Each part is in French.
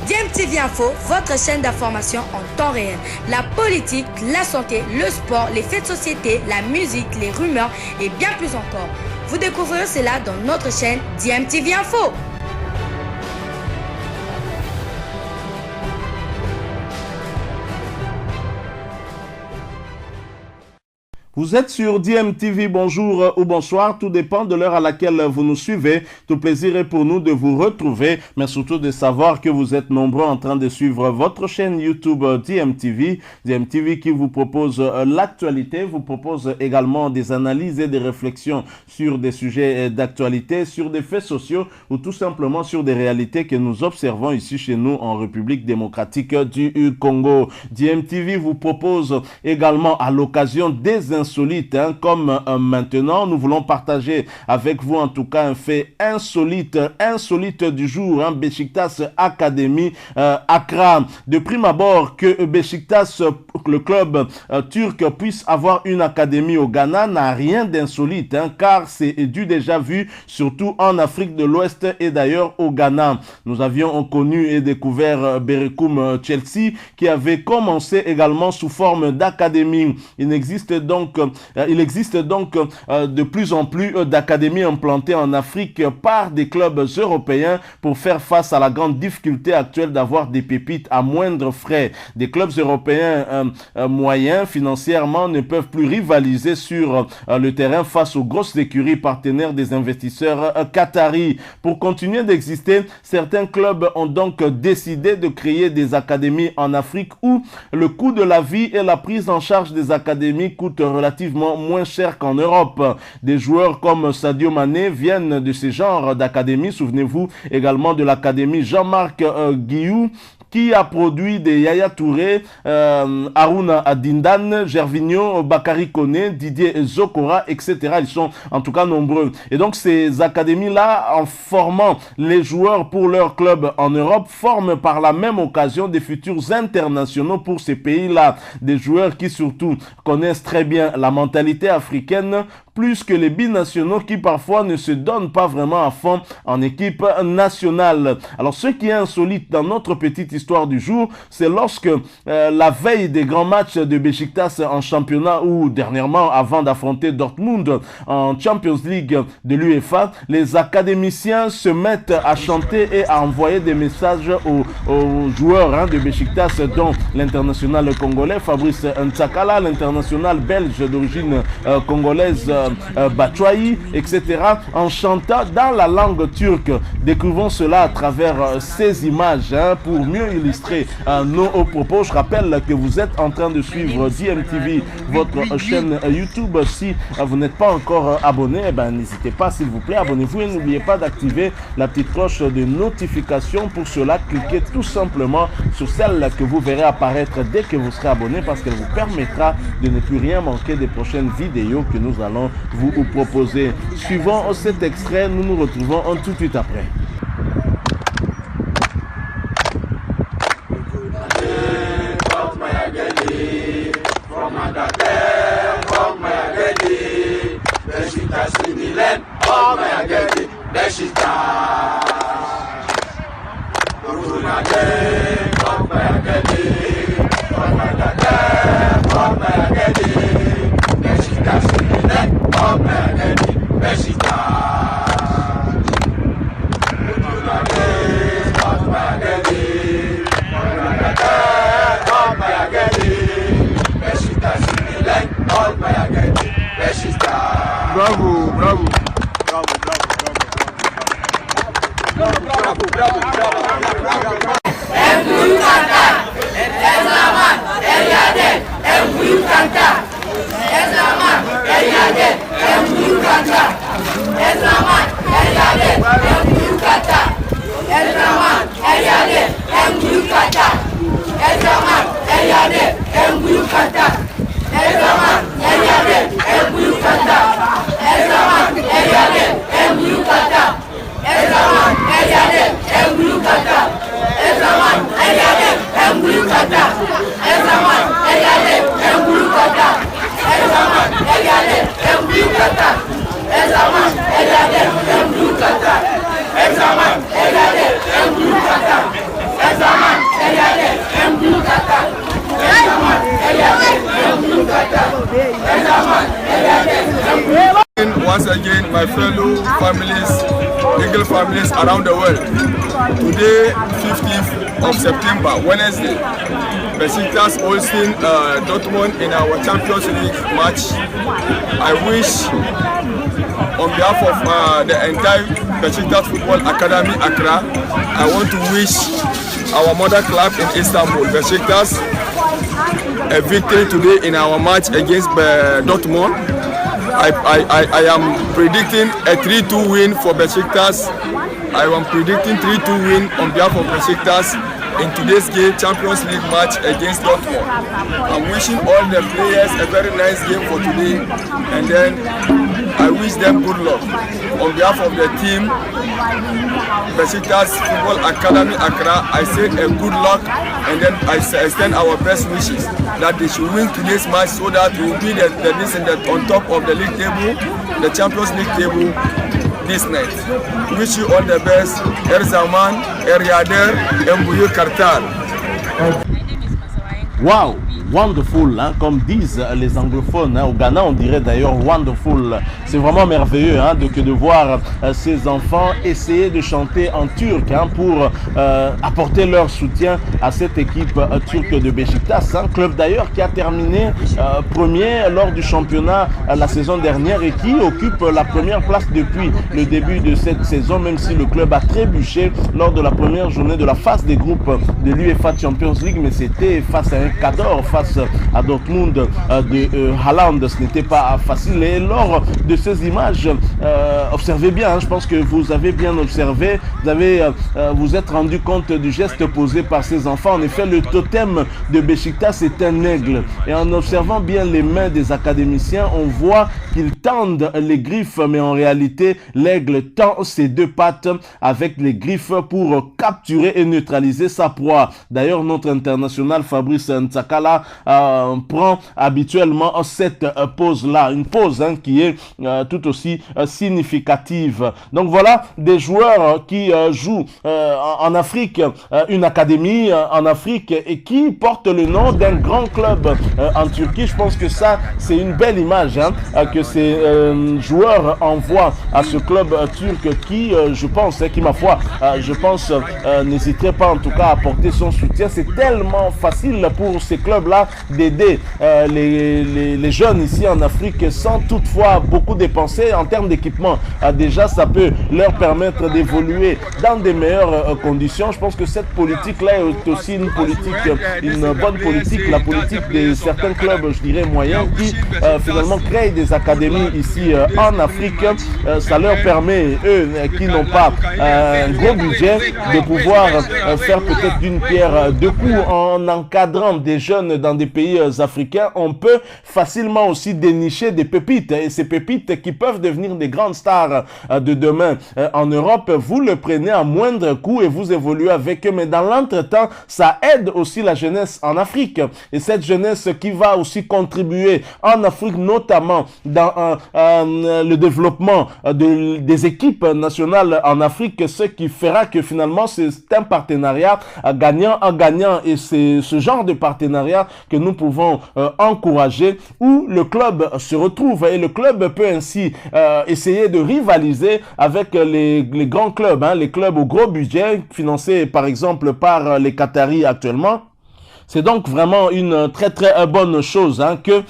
DMTV Info, votre chaîne d'information en temps réel. La politique, la santé, le sport, les faits de société, la musique, les rumeurs et bien plus encore. Vous découvrirez cela dans notre chaîne DMTV Info. Vous êtes sur DMTV, bonjour ou bonsoir, tout dépend de l'heure à laquelle vous nous suivez. Tout plaisir est pour nous de vous retrouver, mais surtout de savoir que vous êtes nombreux en train de suivre votre chaîne YouTube DMTV. DMTV qui vous propose l'actualité, vous propose également des analyses et des réflexions sur des sujets d'actualité, sur des faits sociaux ou tout simplement sur des réalités que nous observons ici chez nous en République démocratique du Congo. DMTV vous propose également à l'occasion des insolite, comme maintenant nous voulons partager avec vous en tout cas un fait insolite du jour, Beşiktaş Academy Accra. De prime abord, que Beşiktaş, le club turc, puisse avoir une académie au Ghana n'a rien d'insolite, car c'est du déjà vu, surtout en Afrique de l'Ouest et d'ailleurs au Ghana. Nous avions connu et découvert Berekum Chelsea qui avait commencé également sous forme d'académie. Il existe donc de plus en plus d'académies implantées en Afrique par des clubs européens pour faire face à la grande difficulté actuelle d'avoir des pépites à moindre frais. Des clubs européens moyens financièrement ne peuvent plus rivaliser sur le terrain face aux grosses écuries partenaires des investisseurs qataris. Pour continuer d'exister, certains clubs ont donc décidé de créer des académies en Afrique où le coût de la vie et la prise en charge des académies coûtent relativement moins cher qu'en Europe. Des joueurs comme Sadio Mané viennent de ce genre d'académie. Souvenez-vous également de l'académie Jean-Marc Guillou qui a produit des Yaya Touré, Aruna Adindan, Gervinho, Bakary Koné, Didier Zokora, etc. Ils sont en tout cas nombreux. Et donc ces académies-là, en formant les joueurs pour leur club en Europe, forment par la même occasion des futurs internationaux pour ces pays-là. Des joueurs qui surtout connaissent très bien la mentalité africaine, plus que les binationaux qui parfois ne se donnent pas vraiment à fond en équipe nationale. Alors ce qui est insolite dans notre petite histoire du jour, c'est lorsque la veille des grands matchs de Beşiktaş en championnat ou dernièrement avant d'affronter Dortmund en Champions League de l'UEFA, les académiciens se mettent à chanter et à envoyer des messages aux joueurs de Beşiktaş, dont l'international congolais Fabrice Ntsakala, l'international belge d'origine congolaise Batshuayi, etc., en chantant dans la langue turque. Découvrons cela à travers ces images pour mieux illustrer nos propos. Je rappelle que vous êtes en train de suivre DMTV, votre chaîne YouTube. Si vous n'êtes pas encore abonné, n'hésitez pas s'il vous plaît, abonnez-vous et n'oubliez pas d'activer la petite cloche de notification. Pour cela, cliquez tout simplement sur celle que vous verrez apparaître dès que vous serez abonné, parce qu'elle vous permettra de ne plus rien manquer des prochaines vidéos que nous allons vous proposer. Suivant cet extrait, nous nous retrouvons tout de suite après. Bravo, bravo. families around the world. Today, 15th of September, Wednesday, Besiktas hosting Dortmund in our Champions League match. I wish, on behalf of the entire Besiktas Football Academy Accra, I want to wish our mother club in Istanbul, Besiktas, a victory today in our match against Dortmund. I am predicting a 3-2 win for Besiktas. I am predicting 3-2 win on behalf of Besiktas in today's game, Champions League match against Dortmund. I'm wishing all the players a very nice game for today, and then I wish them good luck. On behalf of the team, Besiktas Football Academy Accra, I say a good luck, and then I extend our best wishes that they should win today's match so that we will be on top of the league table, the Champions League table this night. Wish you all the best. Erzaman, Eriader, Mbouye Kartar. Wow! Wonderful, hein, comme disent les anglophones, hein. Au Ghana on dirait d'ailleurs wonderful. C'est vraiment merveilleux, hein, de voir ces enfants essayer de chanter en turc, hein, pour apporter leur soutien à cette équipe turque de Beşiktaş, un club d'ailleurs qui a terminé premier lors du championnat la saison dernière et qui occupe la première place depuis le début de cette saison, même si le club a trébuché lors de la première journée de la phase des groupes de l'UEFA Champions League, mais c'était face à un cador, face à Dortmund de Haaland. Ce n'était pas facile. Et lors de ces images, observez bien, hein, je pense que vous avez bien observé, vous êtes rendu compte du geste posé par ces enfants. En effet, le totem de Beşiktaş est un aigle. Et en observant bien les mains des académiciens, on voit qu'ils tendent les griffes, mais en réalité, l'aigle tend ses deux pattes avec les griffes pour capturer et neutraliser sa proie. D'ailleurs, notre international Fabrice Ntsakala prend habituellement cette pose-là, une pose, hein, qui est tout aussi significative. Donc voilà des joueurs qui jouent en Afrique, une académie en Afrique et qui portent le nom d'un grand club en Turquie. Je pense que ça, c'est une belle image, hein, que ces joueurs envoient à ce club turc qui, je pense, qui ma foi, je pense, n'hésiterait pas en tout cas à apporter son soutien. C'est tellement facile pour ces clubs-là d'aider les jeunes ici en Afrique sans toutefois beaucoup dépenser en termes d'équipement. Déjà, ça peut leur permettre d'évoluer dans des meilleures conditions. Je pense que cette politique-là est aussi une bonne politique, la politique de certains clubs, je dirais moyens, qui finalement créent des académies ici en Afrique. Ça leur permet, eux, qui n'ont pas un gros budget, de pouvoir faire peut-être d'une pierre deux coups en encadrant des jeunes dans des pays africains. On peut facilement aussi dénicher des pépites, et ces pépites qui peuvent devenir des grandes stars de demain en Europe, vous le prenez à moindre coût et vous évoluez avec eux. Mais dans l'entretemps, ça aide aussi la jeunesse en Afrique, et cette jeunesse qui va aussi contribuer en Afrique, notamment dans le développement des équipes nationales en Afrique, ce qui fera que finalement c'est un partenariat gagnant en gagnant, et c'est ce genre de partenariat que nous pouvons encourager, où le club se retrouve et le club peut ainsi essayer de rivaliser avec les grands clubs, hein, les clubs au gros budget financés par exemple par les Qataris actuellement. C'est donc vraiment une très très bonne chose, hein, que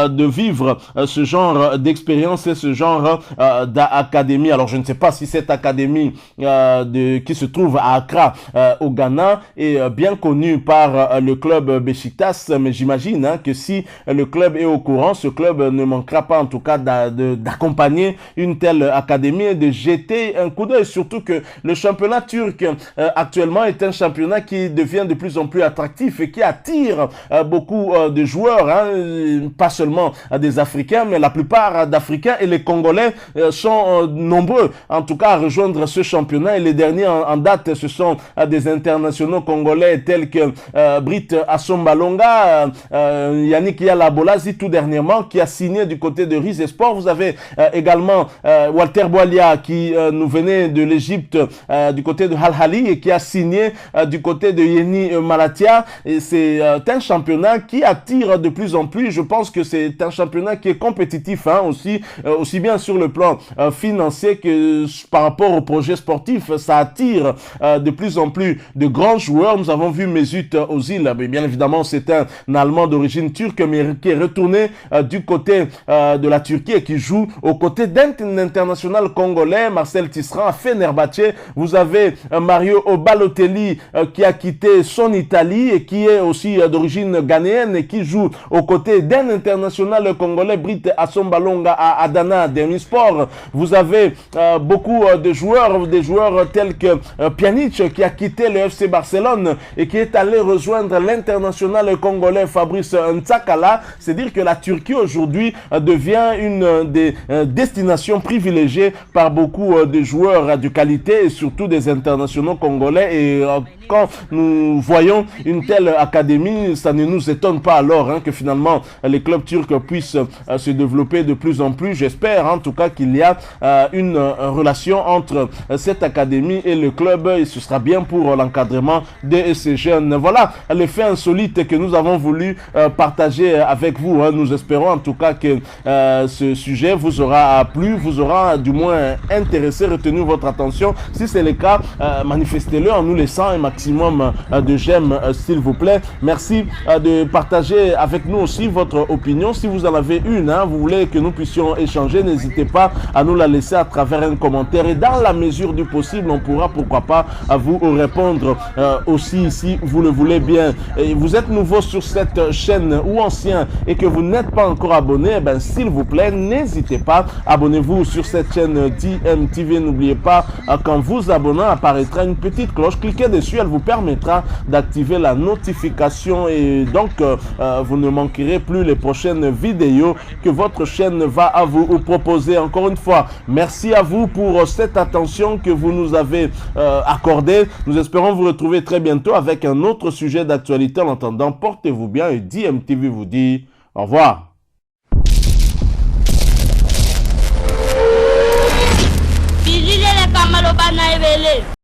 de vivre ce genre d'expérience et ce genre d'académie. Alors je ne sais pas si cette académie qui se trouve à Accra au Ghana est bien connue par le club Beşiktaş, mais j'imagine, hein, que si le club est au courant, ce club ne manquera pas en tout cas d'accompagner une telle académie et de jeter un coup d'œil, surtout que le championnat turc actuellement est un championnat qui devient de plus en plus attractif et qui attire beaucoup de joueurs, hein, pas seulement des Africains, mais la plupart d'Africains, et les Congolais sont nombreux en tout cas à rejoindre ce championnat, et les derniers en date, ce sont des internationaux congolais tels que Britt Assombalonga, Yannick Yalabolazi tout dernièrement, qui a signé du côté de Rize Sport. Vous avez également Walter Boalia qui nous venait de l'Égypte du côté de Al Ahly et qui a signé du côté de Yeni Malatia. Et c'est un championnat qui attire de plus en plus. Je pense que c'est un championnat qui est compétitif aussi bien sur le plan financier que par rapport au projet sportif. Ça attire de plus en plus de grands joueurs. Nous avons vu Mesut Özil, mais bien évidemment c'est un Allemand d'origine turque, mais qui est retourné du côté de la Turquie et qui joue aux côtés d'un international congolais, Marcel Tisserand, à Fenerbahçe. Vous avez Mario Balotelli qui a quitté son Italie et qui est aussi d'origine ghanéenne et qui joue aux côtés d'un international congolais, Britt Assombalonga, à Adana Demirspor. Vous avez beaucoup de joueurs, des joueurs tels que Pjanic qui a quitté le FC Barcelone et qui est allé rejoindre l'international congolais Fabrice Ntsakala. C'est dire que la Turquie aujourd'hui devient une des destinations privilégiées par beaucoup de joueurs de qualité et surtout des internationaux congolais. Et quand nous voyons une telle académie, ça ne nous étonne pas alors que finalement les clubs turcs puissent se développer de plus en plus. J'espère en tout cas qu'il y a une relation entre cette académie et le club et ce sera bien pour l'encadrement de ces jeunes. Voilà les faits insolites que nous avons voulu partager avec vous. Nous espérons en tout cas que ce sujet vous aura plu, vous aura du moins intéressé, retenu votre attention. Si c'est le cas, manifestez-le en nous laissant un maximum de j'aime s'il vous plaît. Merci de partager avec nous aussi votre opinion. Si vous en avez une, vous voulez que nous puissions échanger, n'hésitez pas à nous la laisser à travers un commentaire et dans la mesure du possible, on pourra pourquoi pas à vous répondre aussi si vous le voulez bien. Et vous êtes nouveau sur cette chaîne ou ancien et que vous n'êtes pas encore abonné, s'il vous plaît, n'hésitez pas, abonnez-vous sur cette chaîne DMTV. N'oubliez pas, quand vous abonnez, apparaîtra une petite cloche, cliquez dessus, elle vous permettra d'activer la notification et donc vous ne manquerez plus les prochaines vidéos que votre chaîne va à vous proposer. Encore une fois, merci à vous pour cette attention que vous nous avez accordée. Nous espérons vous retrouver très bientôt avec un autre sujet d'actualité. En attendant, portez-vous bien et DMTV vous dit au revoir.